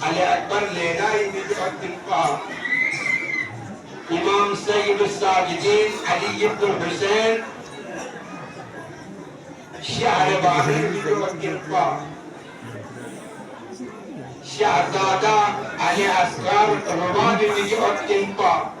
علي أكبر لنا يمدعو التنقى إمام سيد الساجدين علي بن الحسين شعر باهر يمدعو التنقى شهزادة علي أسرار رماد يمدعو التنقى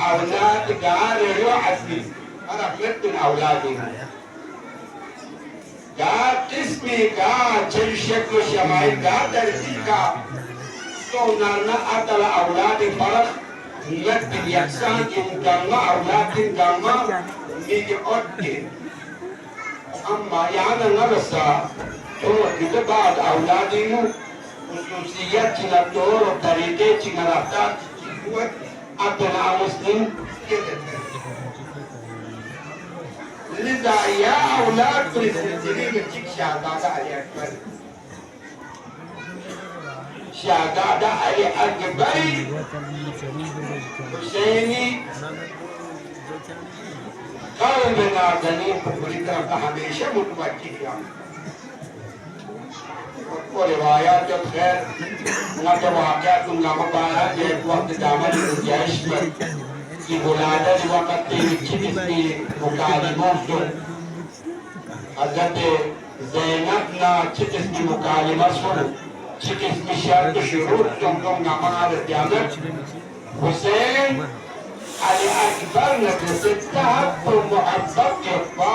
أولاد قال يعزي أنا فلت من أولادي قال اسمي قال جل شكل شمائي قال درتيكا صونا أتلا أولادي فرق لت اليكسان إن قام أولادي قام ميجي أوتي أما يعني نرسى هو كده بعد أولادي خصوصيات جنا دور وطريقة جنا رفتار أبناء مسلم لذا يا أولاد فلسطينيين يجيك شهادة علي أكبر شهادة علي أكبر حسيني قلبنا غني بفريقنا همیشه متوجه وروايات الخير نتواقعات نمبارا جيد وقت دامن الجيش پر کی ولادت وقت تیوچی کی مکالموں سے حضرت زینب نا چکس کی مکالمہ سن چکس کی شرط شروط تم نمار دیامت حسین علی اکبر نتستحب محبت کفا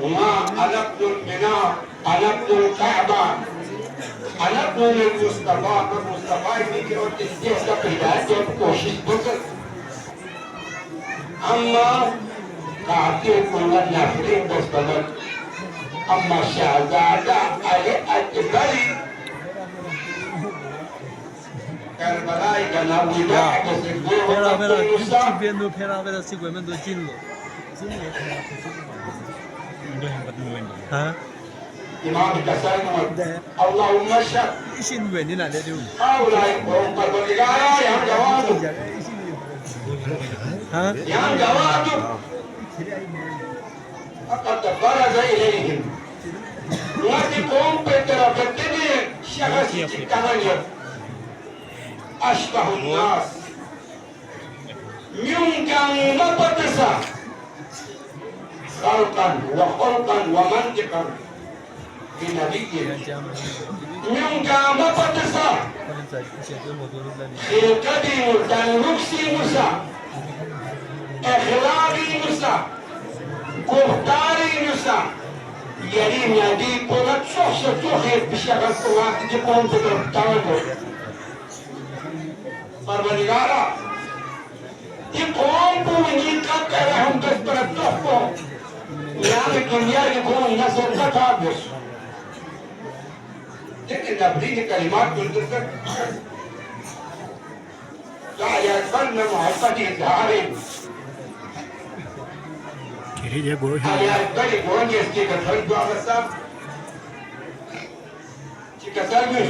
وما أنبدل بنا أنبدل كعبة أنبدل المصطفى المصطفى يجي وتسجيل تقيدات يبقوشي بكر أما قاعدين كلنا نافرين بس بلد أما شهزادة علي أكبر كربلاء كانوا ولاء إمام كسر اللهم شك أولاي قوم كربلاء يا جواد يا جواد فقد برز إليهم واتقوم بترفتني شخص تكهنية أشبه الناس يمكن مبتسا خلقا وخلقا ومنطقا بنبي يمكن مبتسا خلقدي مدنوكسي موسى إخلاقي موسى كفتاري نسا يريم يدي قلت شخص تخير بشغل قوات جبون تدربتانه فرمانيگارا يقوم بويني كاكرهم تسبرت تخبو نعم الدنيا يكون نصر تتابس لكن نبريد كلمات تلتفت لا يتبنى محبتي الظاهرين على الطريق وين يستيقظ هل دعوة السام تكسر